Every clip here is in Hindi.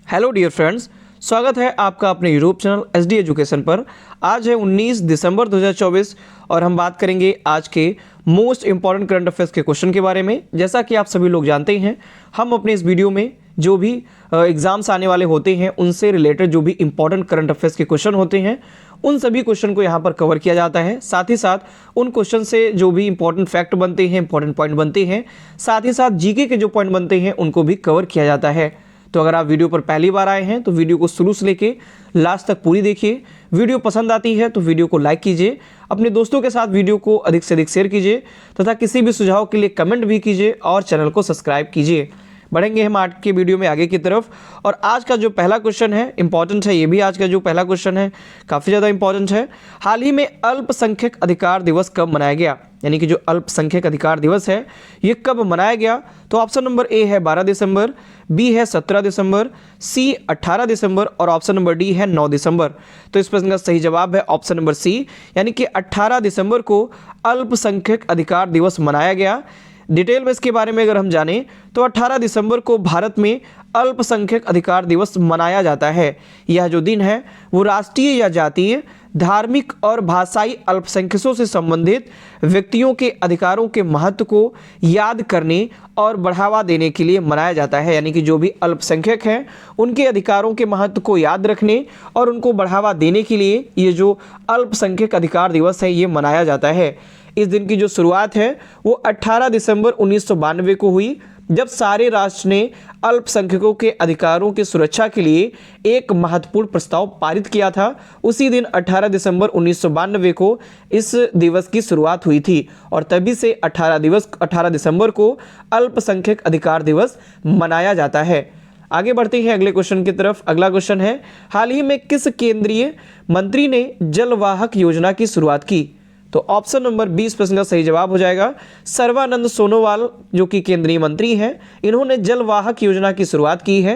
हेलो डियर फ्रेंड्स, स्वागत है आपका अपने यूट्यूब चैनल SD एजुकेशन पर। आज है 19 दिसंबर 2024 और हम बात करेंगे आज के मोस्ट इंपॉर्टेंट करंट अफेयर्स के क्वेश्चन के बारे में। जैसा कि आप सभी लोग जानते हैं, हम अपने इस वीडियो में जो भी एग्जाम्स आने वाले होते हैं उनसे रिलेटेड जो भी इंपॉर्टेंट करंट अफेयर्स के क्वेश्चन होते हैं उन सभी क्वेश्चन को यहाँ पर कवर किया जाता है। साथ ही साथ उन क्वेश्चन से जो भी इंपॉर्टेंट फैक्ट बनते हैं, इंपॉर्टेंट पॉइंट बनते हैं, साथ ही साथ जीके के जो पॉइंट बनते हैं उनको भी कवर किया जाता है। तो अगर आप वीडियो पर पहली बार आए हैं तो वीडियो को शुरू से लेके लास्ट तक पूरी देखिए। वीडियो पसंद आती है तो वीडियो को लाइक कीजिए, अपने दोस्तों के साथ वीडियो को अधिक से अधिक शेयर कीजिए तथा किसी भी सुझाव के लिए कमेंट भी कीजिए और चैनल को सब्सक्राइब कीजिए। बढ़ेंगे हम आज के वीडियो में आगे की तरफ। और आज का जो पहला क्वेश्चन है इंपॉर्टेंट है, ये भी आज का जो पहला क्वेश्चन है काफ़ी ज़्यादा इंपॉर्टेंट है। हाल ही में अल्पसंख्यक अधिकार दिवस कब मनाया गया? यानी कि जो अल्पसंख्यक अधिकार दिवस है ये कब मनाया गया? तो ऑप्शन नंबर ए है 12 दिसंबर, बी है 17 दिसंबर, सी 18 दिसंबर और ऑप्शन नंबर डी है 9 दिसंबर। तो इस प्रश्न का सही जवाब है ऑप्शन नंबर सी, यानी कि 18 दिसंबर को अल्पसंख्यक अधिकार दिवस मनाया गया। डिटेल में इसके बारे में अगर हम जानें तो 18 दिसंबर को भारत में अल्पसंख्यक अधिकार दिवस मनाया जाता है। यह जो दिन है वो राष्ट्रीय या जातीय, धार्मिक और भाषाई अल्पसंख्यकों से संबंधित व्यक्तियों के अधिकारों के महत्व को याद करने और बढ़ावा देने के लिए मनाया जाता है। यानी कि जो भी अल्पसंख्यक हैं उनके अधिकारों के महत्व को याद रखने और उनको बढ़ावा देने के लिए ये जो अल्पसंख्यक अधिकार दिवस है ये मनाया जाता है। इस दिन की जो शुरुआत है वो 18 दिसंबर 1992 को हुई, जब सारे राष्ट्र ने अल्पसंख्यकों के अधिकारों की सुरक्षा के लिए एक महत्वपूर्ण प्रस्ताव पारित किया था। उसी दिन 18 दिसंबर 1992 को इस दिवस की शुरुआत हुई थी और तभी से 18 दिसंबर को अल्पसंख्यक अधिकार दिवस मनाया जाता है। आगे बढ़ते हैं अगले क्वेश्चन की तरफ। अगला क्वेश्चन है, हाल ही में किस केंद्रीय मंत्री ने जलवाहक योजना की शुरुआत की? तो ऑप्शन नंबर 20 प्रश्न का सही जवाब हो जाएगा सर्बानंद सोनोवाल, जो कि केंद्रीय मंत्री हैं। इन्होंने जलवाहक योजना की शुरुआत की है।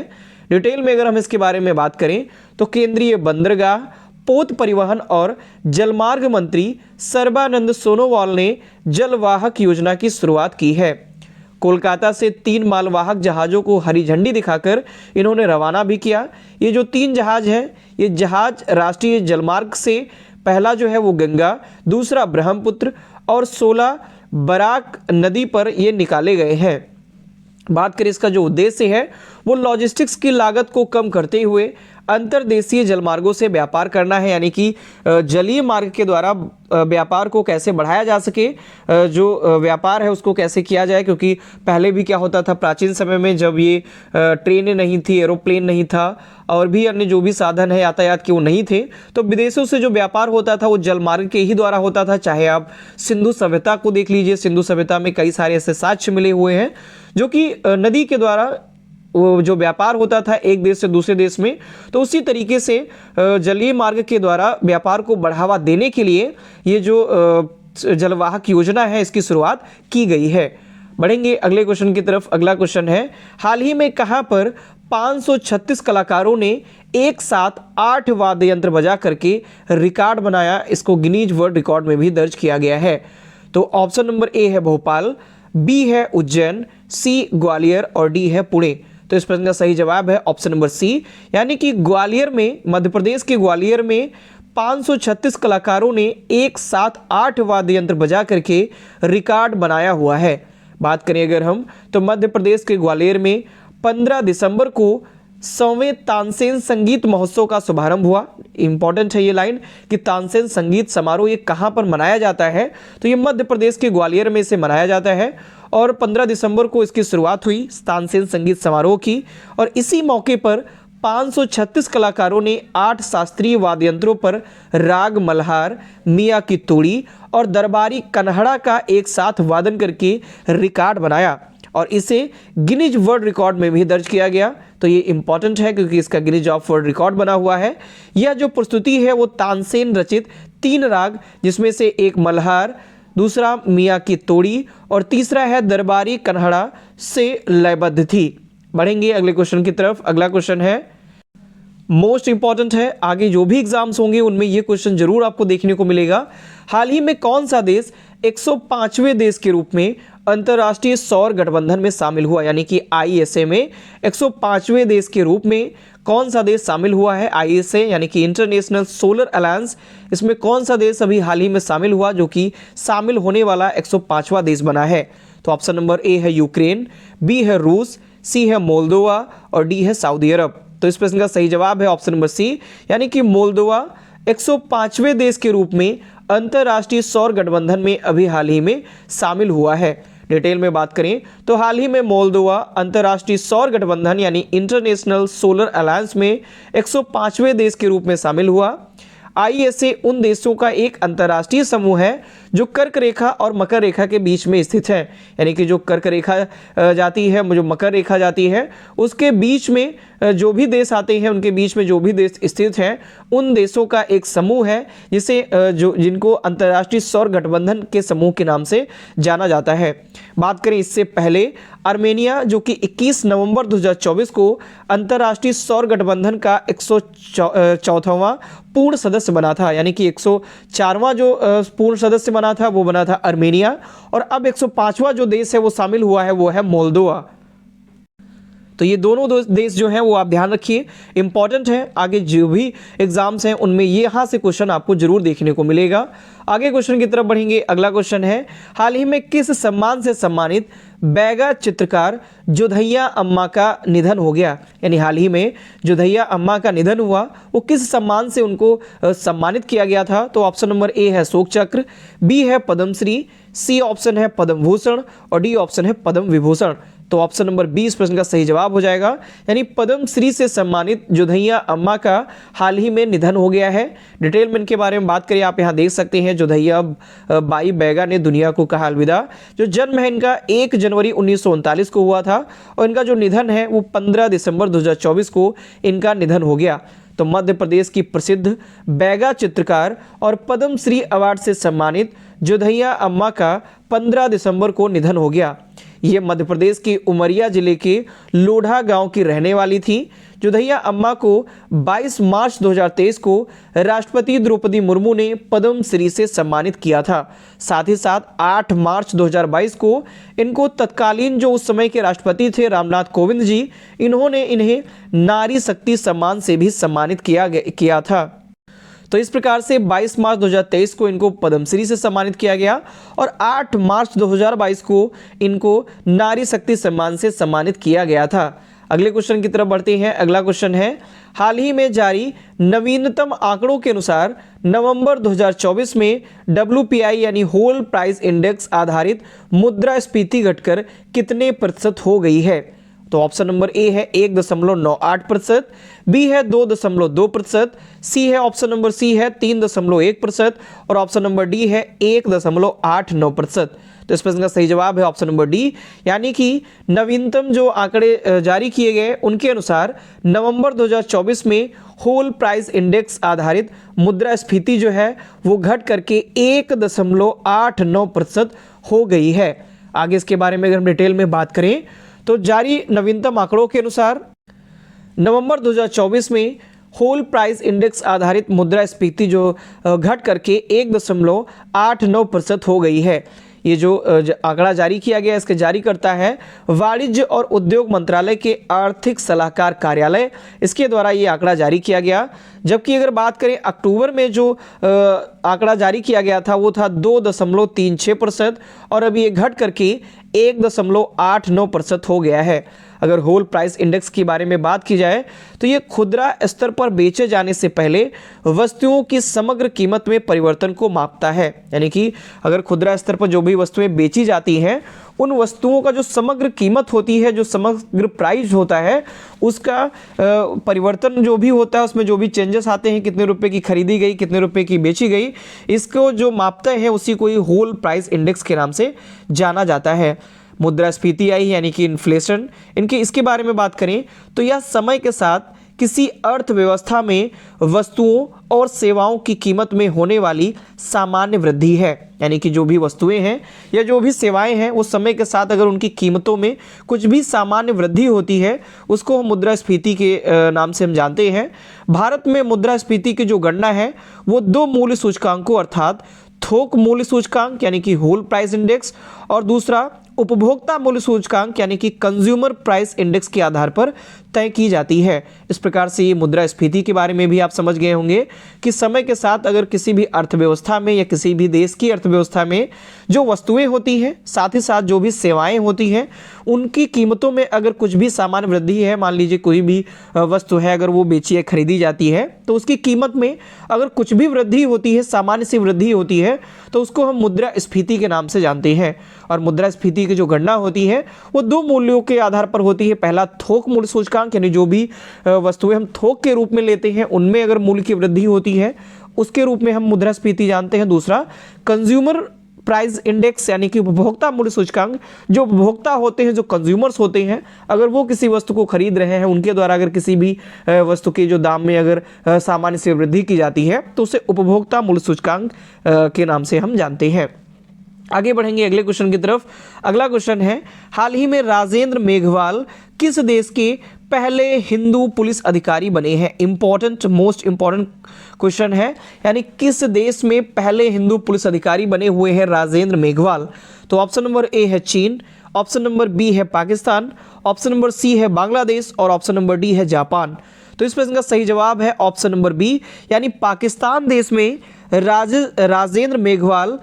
डिटेल में अगर हम इसके बारे में बात करें तो केंद्रीय बंदरगाह, पोत परिवहन और जलमार्ग मंत्री सर्बानंद सोनोवाल ने जलवाहक योजना की शुरुआत की है। कोलकाता से 3 मालवाहक जहाज़ों को हरी झंडी दिखाकर इन्होंने रवाना भी किया। ये जो 3 जहाज़ हैं ये जहाज़ राष्ट्रीय जलमार्ग से पहला जो है वो गंगा, दूसरा ब्रह्मपुत्र और 16 बराक नदी पर ये निकाले गए हैं। बात करें इसका जो उद्देश्य है वो लॉजिस्टिक्स की लागत को कम करते हुए अंतर्देशीय जलमार्गों से व्यापार करना है। यानी कि जलीय मार्ग के द्वारा व्यापार को कैसे बढ़ाया जा सके, जो व्यापार है उसको कैसे किया जाए, क्योंकि पहले भी क्या होता था प्राचीन समय में जब ये ट्रेनें नहीं थी, एरोप्लेन नहीं था और भी अन्य जो भी साधन है यातायात के वो नहीं थे, तो विदेशों से जो व्यापार होता था वो जलमार्ग के ही द्वारा होता था। चाहे आप सिंधु सभ्यता को देख लीजिए, सिंधु सभ्यता में कई सारे ऐसे साक्ष्य मिले हुए हैं जो कि नदी के द्वारा वो जो व्यापार होता था एक देश से दूसरे देश में। तो उसी तरीके से जलीय मार्ग के द्वारा व्यापार को बढ़ावा देने के लिए ये जो जलवाहक योजना है इसकी शुरुआत की गई है। बढ़ेंगे अगले क्वेश्चन की तरफ। अगला क्वेश्चन है, हाल ही में कहां पर 536 कलाकारों ने एक साथ 8 वाद्य यंत्र बजा करके रिकॉर्ड बनाया? इसको गिनीज वर्ल्ड रिकॉर्ड में भी दर्ज किया गया है। तो ऑप्शन नंबर ए है भोपाल, बी है उज्जैन, सी ग्वालियर और डी है पुणे। तो इस प्रश्न का सही जवाब है ऑप्शन नंबर सी, यानी कि ग्वालियर में, मध्य प्रदेश के ग्वालियर में 536 कलाकारों ने एक साथ 8 वाद्य यंत्र बजा करके रिकॉर्ड बनाया हुआ है। बात करें अगर हम तो मध्य प्रदेश के ग्वालियर में 15 दिसंबर को 100वें तानसेन संगीत महोत्सव का शुभारंभ हुआ। इंपॉर्टेंट है ये लाइन कि तानसेन संगीत समारोह ये कहाँ पर मनाया जाता है, तो ये मध्य प्रदेश के ग्वालियर में इसे मनाया जाता है और 15 दिसंबर को इसकी शुरुआत हुई तानसेन संगीत समारोह की। और इसी मौके पर 536 कलाकारों ने 8 शास्त्रीय वाद्य यंत्रों पर राग मल्हार, मियाँ की तोड़ी और दरबारी कन्हड़ा का एक साथ वादन करके रिकॉर्ड बनाया और इसे गिनीज वर्ल्ड रिकॉर्ड में भी दर्ज किया गया। तो ये इंपॉर्टेंट है क्योंकि इसका गिनीज ऑफ वर्ल्ड रिकॉर्ड बना हुआ है। यह जो प्रस्तुति है वो तानसेन रचित 3 राग, जिसमें से एक मल्हार, दूसरा मियाँ की तोड़ी और तीसरा है दरबारी कन्हड़ा से लयबद्ध थी। बढ़ेंगे अगले क्वेश्चन की तरफ। अगला क्वेश्चन है मोस्ट इंपॉर्टेंट है, आगे जो भी एग्जाम्स होंगे उनमें ये क्वेश्चन जरूर आपको देखने को मिलेगा। हाल ही में कौन सा देश 105वें देश के रूप में अंतर्राष्ट्रीय सौर गठबंधन में शामिल हुआ, यानी कि आईएसए में 105वें देश के रूप में कौन सा देश शामिल हुआ है? आईएसए यानी कि इंटरनेशनल सोलर अलायंस, इसमें कौन सा देश अभी हाल ही में शामिल हुआ जो कि शामिल होने वाला 105वां देश बना है? तो ऑप्शन नंबर ए है यूक्रेन, बी है रूस, सी है मोल्दोवा और डी है सऊदी अरब। तो इस प्रश्न का सही जवाब है ऑप्शन नंबर सी, यानी कि मोल्दोवा 105वें देश के रूप में अंतर्राष्ट्रीय सौर गठबंधन में अभी हाल ही में शामिल हुआ है। डिटेल में बात करें तो हाल ही में मोल्दोवा अंतर्राष्ट्रीय सौर गठबंधन यानी इंटरनेशनल सोलर अलायंस में 105वें देश के रूप में शामिल हुआ। आईएसए उन देशों का एक अंतर्राष्ट्रीय समूह है जो कर्क रेखा और मकर रेखा के बीच में स्थित है, यानी कि जो कर्क रेखा जाती है, जो मकर रेखा जाती है, उसके बीच में जो भी देश आते हैं, उनके बीच में जो भी देश स्थित हैं, उन देशों का एक समूह है जिसे जिनको अंतर्राष्ट्रीय सौर गठबंधन के समूह के नाम से जाना जाता है। बात करें इससे पहले आर्मेनिया जो कि 21 नवंबर 2024 को अंतर्राष्ट्रीय सौर गठबंधन का 104वां पूर्ण सदस्य बना था, यानी कि 104वां जो पूर्ण सदस्य बना था वो बना था आर्मेनिया, और अब 105वां जो देश है वो शामिल हुआ है वो है मोल्दोवा। तो ये दोनों देश जो हैं वो आप ध्यान रखिए, इंपॉर्टेंट है, आगे जो भी एग्जाम्स हैं उनमें ये यहाँ से क्वेश्चन आपको जरूर देखने को मिलेगा। आगे क्वेश्चन की तरफ बढ़ेंगे। अगला क्वेश्चन है, हाल ही में किस सम्मान से सम्मानित बैगा चित्रकार जोधैया अम्मा का निधन हो गया? यानी हाल ही में जोधैया अम्मा का निधन हुआ, वो किस सम्मान से उनको सम्मानित किया गया था? तो ऑप्शन नंबर ए है अशोक चक्र, बी है पद्मश्री, सी ऑप्शन है पद्म भूषण और डी ऑप्शन है पद्म विभूषण। तो ऑप्शन नंबर बी इस प्रश्न का सही जवाब हो जाएगा, यानी पद्मश्री से सम्मानित जोधैया अम्मा का हाल ही में निधन हो गया है। डिटेल में इनके बारे में बात करें, आप यहाँ देख सकते हैं, जोधैया बाई बैगा ने दुनिया को कहा अलविदा। जो जन्म है इनका 1 जनवरी 1939 को हुआ था और इनका जो निधन है वो 15 दिसंबर 2024 को इनका निधन हो गया। तो मध्य प्रदेश की प्रसिद्ध बैगा चित्रकार और पद्मश्री अवार्ड से सम्मानित जोधैया अम्मा का 15 दिसंबर को निधन हो गया। ये मध्य प्रदेश के उमरिया जिले के लोढ़ा गांव की रहने वाली थी। जोधैया अम्मा को 22 मार्च 2023 को राष्ट्रपति द्रौपदी मुर्मू ने पद्मश्री से सम्मानित किया था। साथ ही साथ 8 मार्च 2022 को इनको तत्कालीन जो उस समय के राष्ट्रपति थे रामनाथ कोविंद जी, इन्होंने इन्हें नारी शक्ति सम्मान से भी सम्मानित किया था। तो इस प्रकार से 22 मार्च 2023 को इनको पद्मश्री से सम्मानित किया गया और 8 मार्च 2022 को इनको नारी शक्ति सम्मान से सम्मानित किया गया था। अगले क्वेश्चन की तरफ बढ़ते हैं। अगला क्वेश्चन है, हाल ही में जारी नवीनतम आंकड़ों के अनुसार नवंबर 2024 में WPI यानी होल प्राइस इंडेक्स आधारित मुद्रास्फीति घटकर कितने प्रतिशत हो गई है? तो ऑप्शन नंबर ए है 1.98%, बी है 2.2%, सी है ऑप्शन नंबर सी है 3.1% और ऑप्शन नंबर डी है 1.89%। तो इस प्रश्न का सही जवाब है ऑप्शन नंबर डी, यानी कि नवीनतम जो आंकड़े जारी किए गए उनके अनुसार नवंबर 2024 में होल प्राइस इंडेक्स आधारित मुद्रास्फीति जो है वो घट करके 1.89% हो गई है। आगे इसके बारे में अगर हम डिटेल में बात करें तो जारी नवीनतम आंकड़ों के अनुसार नवंबर 2024 में होल प्राइस इंडेक्स आधारित मुद्रास्फीति जो घट करके 1.89% हो गई है। ये जो आंकड़ा जारी किया गया इसके जारी करता है वाणिज्य और उद्योग मंत्रालय के आर्थिक सलाहकार कार्यालय, इसके द्वारा ये आंकड़ा जारी किया गया। जबकि अगर बात करें अक्टूबर में जो आंकड़ा जारी किया गया था वो था 2.36% और अभी ये घट करके 1.89% हो गया है। अगर होल प्राइस इंडेक्स के बारे में बात की जाए तो ये खुदरा स्तर पर बेचे जाने से पहले वस्तुओं की समग्र कीमत में परिवर्तन को मापता है, यानी कि अगर खुदरा स्तर पर जो भी वस्तुएं बेची जाती हैं उन वस्तुओं का जो समग्र कीमत होती है, जो समग्र प्राइस होता है, उसका परिवर्तन जो भी होता है, उसमें जो भी चेंजेस आते हैं, कितने रुपए की खरीदी गई, कितने रुपए की बेची गई, इसको जो मापता है उसी को ही होल प्राइस इंडेक्स के नाम से जाना जाता है। मुद्रास्फीति आई यानी कि इन्फ्लेशन, इनके इसके बारे में बात करें तो यह समय के साथ किसी अर्थव्यवस्था में वस्तुओं और सेवाओं की कीमत में होने वाली सामान्य वृद्धि है, यानी कि जो भी वस्तुएं हैं या जो भी सेवाएं हैं उस समय के साथ अगर उनकी कीमतों में कुछ भी सामान्य वृद्धि होती है उसको हम मुद्रास्फीति के नाम से हम जानते हैं। भारत में मुद्रास्फीति की जो गणना है वो 2 मूल्य सूचकांकों अर्थात थोक मूल्य सूचकांक यानी कि होल प्राइस इंडेक्स और दूसरा उपभोक्ता मूल्य सूचकांक यानी कि कंज्यूमर प्राइस इंडेक्स के आधार पर तय की जाती है। इस प्रकार से ये मुद्रास्फीति के बारे में भी आप समझ गए होंगे कि समय के साथ अगर किसी भी अर्थव्यवस्था में या किसी भी देश की अर्थव्यवस्था में जो वस्तुएं होती हैं, साथ ही साथ जो भी सेवाएं होती हैं, उनकी कीमतों में अगर कुछ भी सामान्य वृद्धि है, मान लीजिए कोई भी वस्तु है अगर वो बेची या खरीदी जाती है, तो उसकी कीमत में अगर कुछ भी वृद्धि होती है, सामान्य सी वृद्धि होती है, तो उसको हम मुद्रास्फीति के नाम से जानते हैं। और मुद्रास्फीति की जो गणना होती है वो दो मूल्यों के आधार पर होती है। पहला थोक मूल्य सूचकांक यानी जो भी वस्तुएं हम थोक के रूप में लेते हैं उनमें अगर मूल्य की वृद्धि होती है उसके रूप में हम मुद्रास्फीति जानते हैं। दूसरा कंज्यूमर प्राइस इंडेक्स यानी कि उपभोक्ता मूल्य सूचकांक, जो उपभोक्ता होते हैं, जो कंज्यूमर्स होते हैं, अगर वो किसी वस्तु को खरीद रहे हैं, उनके द्वारा अगर किसी भी वस्तु के जो दाम में अगर सामान्य से वृद्धि की जाती है तो उसे उपभोक्ता मूल्य सूचकांक के नाम से हम जानते हैं। आगे बढ़ेंगे अगले क्वेश्चन की तरफ। अगला क्वेश्चन है, हाल ही में राजेंद्र मेघवाल किस देश के पहले हिंदू पुलिस अधिकारी बने हैं? इंपॉर्टेंट, मोस्ट इंपॉर्टेंट क्वेश्चन है, यानी किस देश में पहले हिंदू पुलिस अधिकारी बने हुए हैं राजेंद्र मेघवाल? तो ऑप्शन नंबर ए है चीन, ऑप्शन नंबर बी है पाकिस्तान, ऑप्शन नंबर सी है बांग्लादेश और ऑप्शन नंबर डी है जापान। तो इस प्रश्न का सही जवाब है ऑप्शन नंबर बी, यानी पाकिस्तान देश में राजेंद्र मेघवाल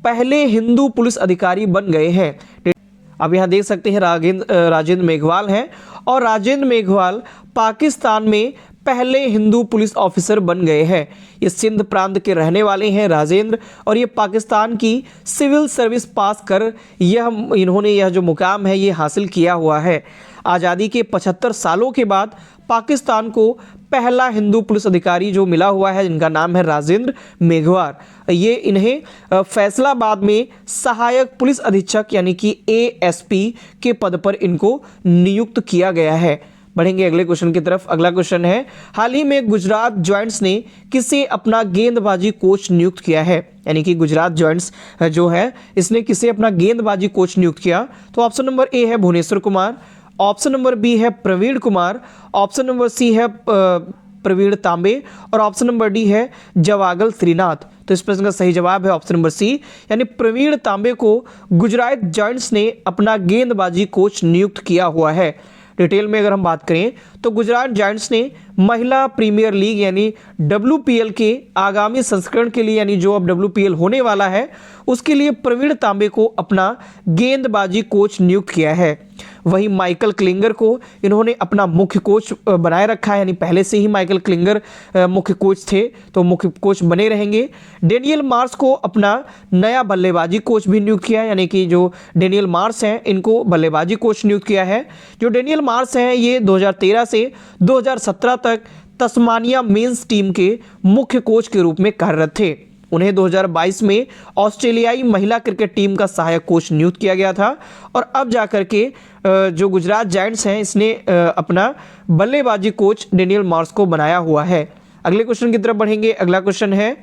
पहले हिंदू पुलिस अधिकारी बन गए हैं। अब यहाँ देख सकते हैं राजेंद्र मेघवाल हैं और राजेंद्र मेघवाल पाकिस्तान में पहले हिंदू पुलिस ऑफिसर बन गए हैं। ये सिंध प्रांत के रहने वाले हैं राजेंद्र, और ये पाकिस्तान की सिविल सर्विस पास कर इन्होंने यह जो मुकाम है ये हासिल किया हुआ है। आज़ादी के 75 सालों के बाद पाकिस्तान को पहला हिंदू पुलिस अधिकारी जो मिला हुआ है, जिनका नाम है राजेंद्र मेघवाल। ये इन्हें फैसलाबाद में सहायक पुलिस अधीक्षक यानी कि ASP के पद पर इनको नियुक्त किया गया है। बढ़ेंगे अगले क्वेश्चन की तरफ। अगला क्वेश्चन है, हाल ही में गुजरात जॉइंट्स ने किसे अपना गेंदबाजी कोच नियुक्त किया है? यानी कि गुजरात जॉइंट्स जो है इसने किसे अपना गेंदबाजी कोच नियुक्त किया? तो ऑप्शन नंबर ए है Bhuvneshwar Kumar, option number B है Praveen Kumar, option number C है प्रवीण तांबे और ऑप्शन नंबर डी है जवागल श्रीनाथ। तो इस प्रश्न का सही जवाब है ऑप्शन नंबर सी, यानी प्रवीण तांबे को गुजरात जॉइंट्स ने अपना गेंदबाजी कोच नियुक्त किया हुआ है। डिटेल में अगर हम बात करें तो गुजरात जायंट्स ने महिला प्रीमियर लीग यानी WPL के आगामी संस्करण के लिए, यानी जो अब WPL होने वाला है उसके लिए प्रवीण तांबे को अपना गेंदबाजी कोच नियुक्त किया है। वहीं माइकल क्लिंगर को इन्होंने अपना मुख्य कोच बनाए रखा है, यानी पहले से ही माइकल क्लिंगर मुख्य कोच थे तो मुख्य कोच बने रहेंगे। डेनियल मार्स को अपना नया बल्लेबाजी कोच भी नियुक्त किया है, यानी कि जो डेनियल मार्स हैं इनको बल्लेबाजी कोच नियुक्त किया है। जो डेनियल मार्स हैं ये 2013 से 2017 तक तस्मानिया मेंस टीम के मुख्य कोच के रूप में कार्यरत थे। उन्हें 2022 में ऑस्ट्रेलियाई महिला क्रिकेट टीम का सहायक कोच नियुक्त किया गया था और अब जाकर के जो गुजरात जायंट्स हैं इसने अपना बल्लेबाजी कोच डेनियल मार्स को बनाया हुआ है। अगले क्वेश्चन की तरफ बढ़ेंगे। अगला क्वेश्चन है,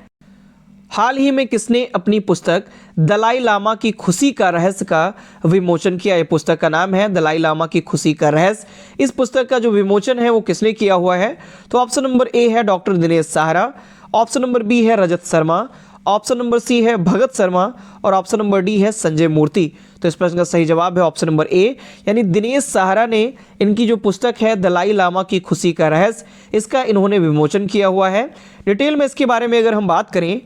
हाल ही में किसने अपनी पुस्तक दलाई लामा की खुशी का रहस्य का विमोचन किया? ये पुस्तक का नाम है दलाई लामा की खुशी का रहस्य। इस पुस्तक का जो विमोचन है वो किसने किया हुआ है? तो ऑप्शन नंबर ए है डॉक्टर दिनेश सहारा, ऑप्शन नंबर बी है Rajat Sharma, option number C है भगत शर्मा और ऑप्शन नंबर डी है संजय मूर्ति। तो इस प्रश्न का सही जवाब है ऑप्शन नंबर ए, यानी दिनेश सहारा ने इनकी जो पुस्तक है दलाई लामा की खुशी का रहस्य, इसका इन्होंने विमोचन किया हुआ है। डिटेल में इसके बारे में अगर हम बात करें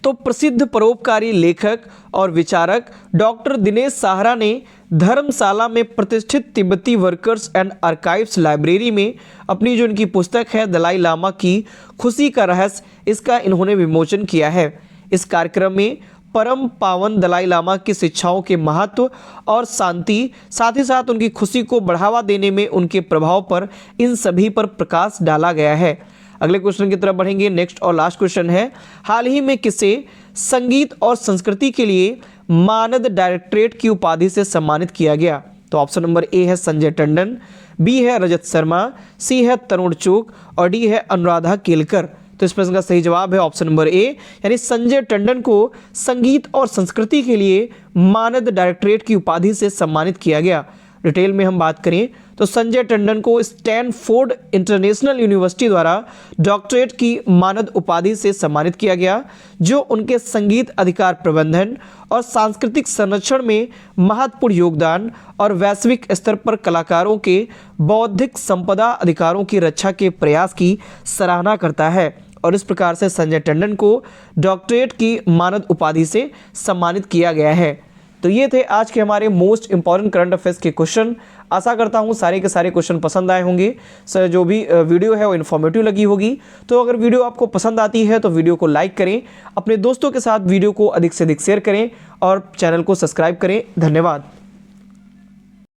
तो प्रसिद्ध परोपकारी लेखक और विचारक डॉक्टर दिनेश सहारा ने धर्मशाला में प्रतिष्ठित तिब्बती वर्कर्स एंड आर्काइव्स लाइब्रेरी में अपनी जो इनकी पुस्तक है दलाई लामा की खुशी का रहस्य, इसका इन्होंने विमोचन किया है। इस कार्यक्रम में परम पावन दलाई लामा की शिक्षाओं के महत्व और शांति, साथ ही साथ उनकी खुशी को बढ़ावा देने में उनके प्रभाव पर, इन सभी पर प्रकाश डाला गया है। अगले क्वेश्चन की तरफ बढ़ेंगे। नेक्स्ट और लास्ट क्वेश्चन है, हाल ही में किसे संगीत और संस्कृति के लिए मानद डायरेक्टरेट की उपाधि से सम्मानित किया गया? तो ऑप्शन नंबर ए है संजय टंडन, बी है रजत शर्मा, सी है तरुण चूक और डी है अनुराधा केलकर। तो इस प्रश्न का सही जवाब है ऑप्शन नंबर ए, यानी संजय टंडन को संगीत और संस्कृति के लिए मानद डायरेक्टरेट की उपाधि से सम्मानित किया गया। डिटेल में हम बात करें तो संजय टंडन को स्टैनफोर्ड इंटरनेशनल यूनिवर्सिटी द्वारा डॉक्टरेट की मानद उपाधि से सम्मानित किया गया, जो उनके संगीत अधिकार प्रबंधन और सांस्कृतिक संरक्षण में महत्वपूर्ण योगदान और वैश्विक स्तर पर कलाकारों के बौद्धिक संपदा अधिकारों की रक्षा के प्रयास की सराहना करता है। और इस प्रकार से संजय टंडन को डॉक्टरेट की मानद उपाधि से सम्मानित किया गया है। तो ये थे आज के हमारे मोस्ट इंपॉर्टेंट करंट अफेयर्स के क्वेश्चन। आशा करता हूँ सारे के सारे क्वेश्चन पसंद आए होंगे। सर जो भी वीडियो है वो इन्फॉर्मेटिव लगी होगी। तो अगर वीडियो आपको पसंद आती है तो वीडियो को लाइक करें, अपने दोस्तों के साथ वीडियो को अधिक से अधिक शेयर करें और चैनल को सब्सक्राइब करें। धन्यवाद।